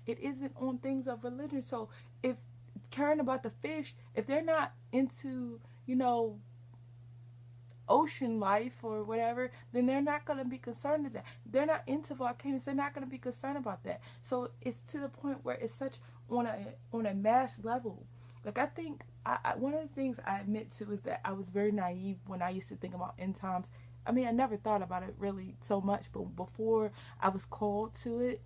It isn't on things of religion. So if caring about the fish, if they're not into, you know, ocean life or whatever, then they're not going to be concerned with that. They're not into volcanoes. They're not going to be concerned about that. So it's to the point where it's such on a mass level. Like I think one of the things I admit to is that I was very naive when I used to think about end times. I mean, I never thought about it really so much, but before I was called to it,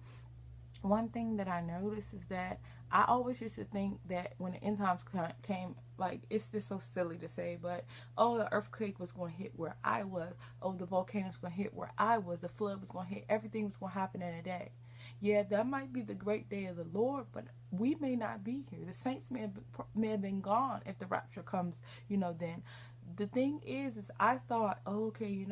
one thing that I noticed is that I always used to think that when the end times came, like, it's just so silly to say, but oh, the earthquake was going to hit where I was, oh, the volcano was going to hit where I was, the flood was going to hit, everything was going to happen in a day. Yeah, that might be the great day of the Lord, but we may not be here. The saints may have been gone if the rapture comes, then. The thing is I thought, oh, okay,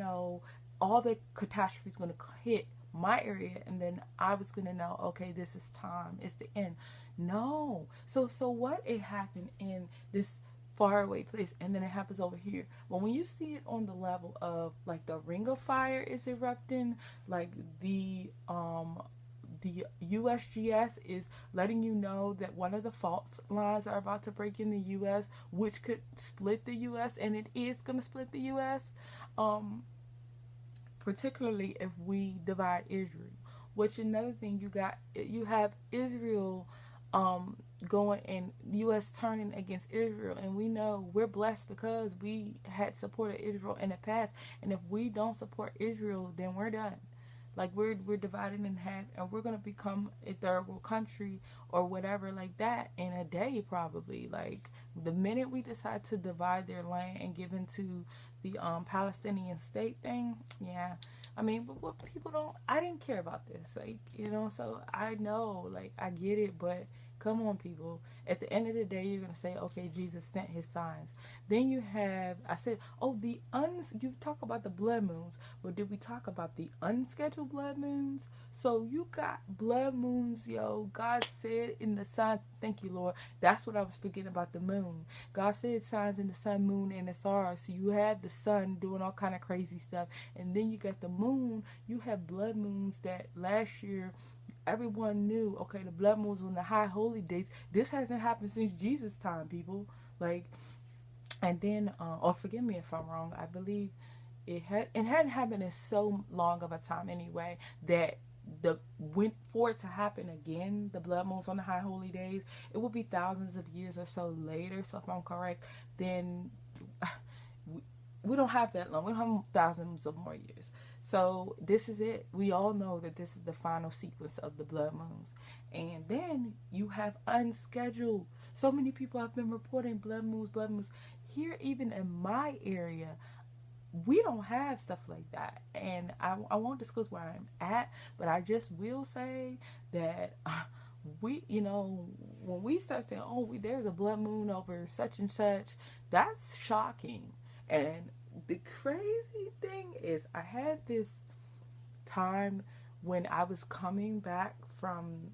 all the catastrophe is going to hit my area, and then I was going to know, okay, this is time, it's the end. No. So what it happened in this faraway place, and then it happens over here. But when you see it on the level of like the ring of fire is erupting, like the USGS is letting you know that one of the fault lines are about to break in the US, which could split the US, and it is going to split the US, um, particularly if we divide Israel. Which another thing you have Israel going and US turning against Israel, and we know we're blessed because we had supported Israel in the past, and if we don't support Israel, then we're done. Like we're divided in half, and we're gonna become a third world country or whatever like that in a day probably. Like the minute we decide to divide their land and give into the Palestinian state thing, yeah. I mean, but what people don't, I didn't care about this, like, so I know, like, I get it, but come on, people. At the end of the day, you're gonna say, okay, Jesus sent his signs. Then you have, I said, oh, you talk about the blood moons, but did we talk about the unscheduled blood moons? So you got blood moons, yo. God said in the signs, thank you, Lord. That's what I was forgetting about the moon. God said signs in the sun, moon, and the stars. So you had the sun doing all kind of crazy stuff, and then you got the moon. You have blood moons that last year everyone knew, okay, the blood moons on the high holy days. This hasn't happened since Jesus' time, people. Like, and then, or forgive me if I'm wrong, I believe it hadn't happened in so long of a time anyway that the went for it to happen again, the blood moons on the high holy days, it will be thousands of years or so later. So if I'm correct, then we don't have that long. We don't have thousands of more years. So this is it. We all know that this is the final sequence of the blood moons. And then you have unscheduled. So many people have been reporting blood moons, blood moons. Here, even in my area, we don't have stuff like that. And I won't disclose where I'm at, but I just will say that when we start saying, oh, there's a blood moon over such and such, that's shocking. And the crazy thing is, I had this time when I was coming back from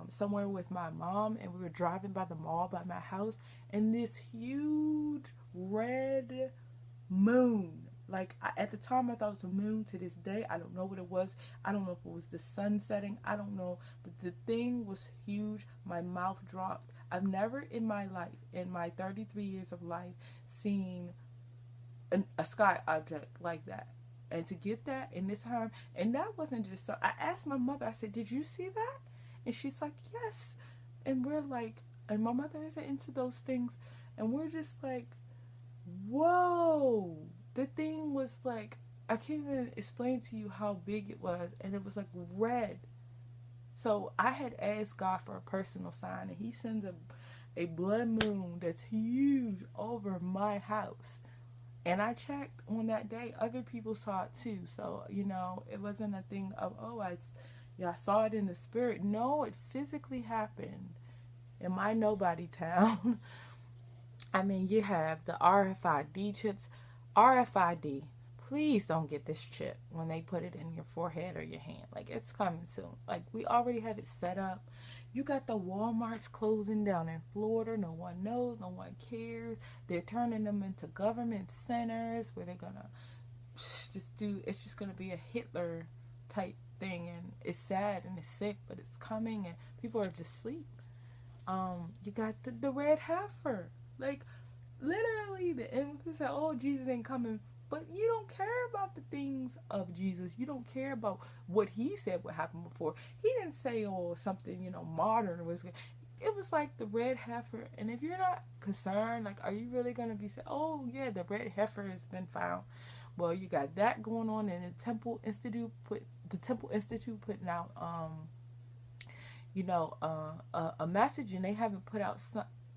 somewhere with my mom, and we were driving by the mall by my house, and this huge red moon. Like at the time, I thought it was a moon. To this day, I don't know what it was. I don't know if it was the sun setting. I don't know, but the thing was huge. My mouth dropped. I've never in my life, in my 33 years of life, seen a sky object like that. And to get that in this time, and that wasn't just so. I asked my mother. I said, "Did you see that?" And she's like, "Yes." And we're like, and my mother isn't into those things, and we're just like, whoa. The thing was like, I can't even explain to you how big it was, and it was like red. So I had asked God for a personal sign, and he sends a blood moon that's huge over my house. And I checked on that day, other people saw it too. So, it wasn't a thing of, oh, I saw it in the spirit. No, it physically happened in my nobody town. I mean, you have the RFID chips. RFID, please don't get this chip when they put it in your forehead or your hand. Like, it's coming soon. Like, we already have it set up. You got the Walmarts closing down in Florida. No one knows. No one cares. They're turning them into government centers where they're going to it's just going to be a Hitler type thing, and it's sad and it's sick, but it's coming, and people are just asleep. You got the red heifer. Like, literally, the enemy said, oh, Jesus ain't coming. But you don't care about the things of Jesus. You don't care about what he said would happen before. He didn't say, oh, something, modern was good. It was like the red heifer. And if you're not concerned, like, are you really going to be saying, oh, yeah, the red heifer has been found? Well, you got that going on, and the Temple Institute putting out, a message, and they haven't put out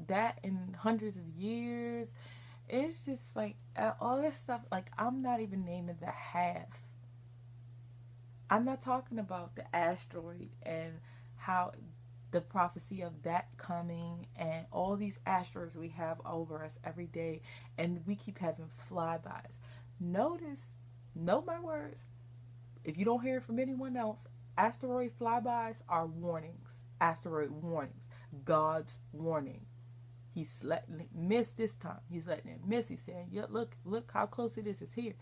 that in hundreds of years. It's just like all this stuff. Like, I'm not even naming the half. I'm not talking about the asteroid and how the prophecy of that coming and all these asteroids we have over us every day, and we keep having flybys. Note my words. If you don't hear it from anyone else, asteroid flybys are warnings. Asteroid warnings. God's warning. He's letting it miss this time. He's letting it miss. He's saying, yeah, look how close it is. It's here.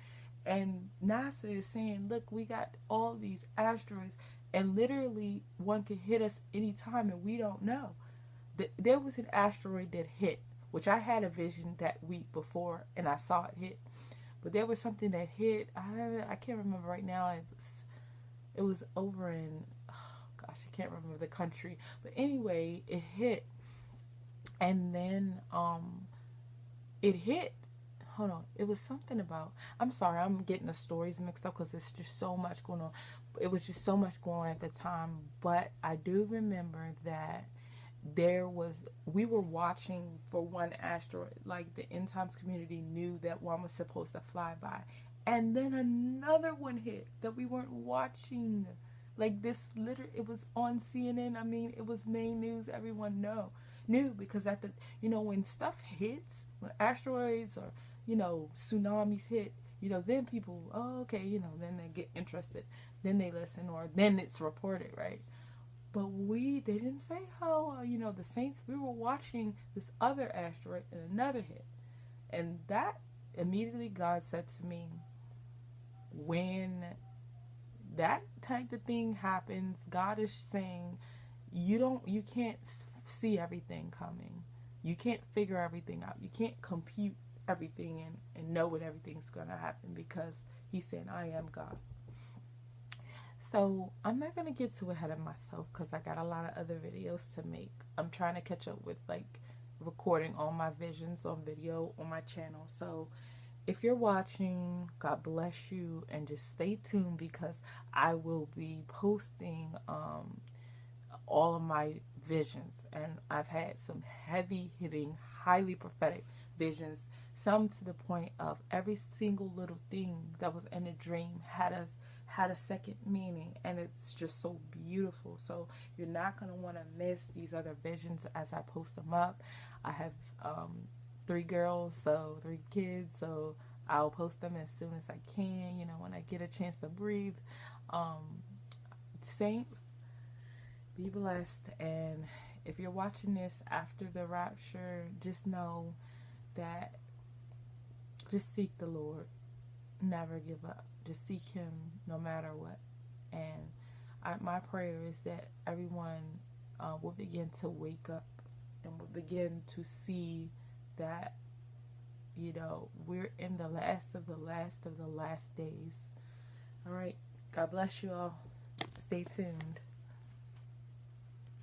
And NASA is saying, look, we got all these asteroids, and literally one could hit us anytime, and we don't know. There was an asteroid that hit, which I had a vision that week before, and I saw it hit. But there was something that hit. I can't remember right now. It was over in, I can't remember the country. But anyway, it hit. And then it hit. Hold on. It was something about, I'm sorry, I'm getting the stories mixed up because it's just so much going on. It was just so much going on at the time. But I do remember that we were watching for one asteroid. Like, the end times community knew that one was supposed to fly by, and then another one hit that we weren't watching. Like, this it was on CNN. I mean, it was main news. Everyone knew because when stuff hits, when asteroids or tsunamis hit, then people, oh, okay, then they get interested, then they listen, or then it's reported, right? But they didn't say how, the saints, we were watching this other asteroid and another hit. And that immediately God said to me, when that type of thing happens, God is saying, you can't see everything coming. You can't figure everything out. You can't compute everything and know when everything's going to happen, because he's saying, I am God. So I'm not going to get too ahead of myself because I got a lot of other videos to make. I'm trying to catch up with recording all my visions on video on my channel. So if you're watching, God bless you, and just stay tuned because I will be posting all of my visions. And I've had some heavy hitting, highly prophetic visions, some to the point of every single little thing that was in a dream had a second meaning, and it's just so beautiful. So you're not going to want to miss these other visions as I post them up. I have 3 girls, so 3 kids, so I'll post them as soon as I can, when I get a chance to breathe. Saints, be blessed. And if you're watching this after the rapture, just know that just seek the Lord. Never give up. Just seek him no matter what. And my prayer is that everyone will begin to wake up and will begin to see that, we're in the last of the last of the last days. All right. God bless you all. Stay tuned.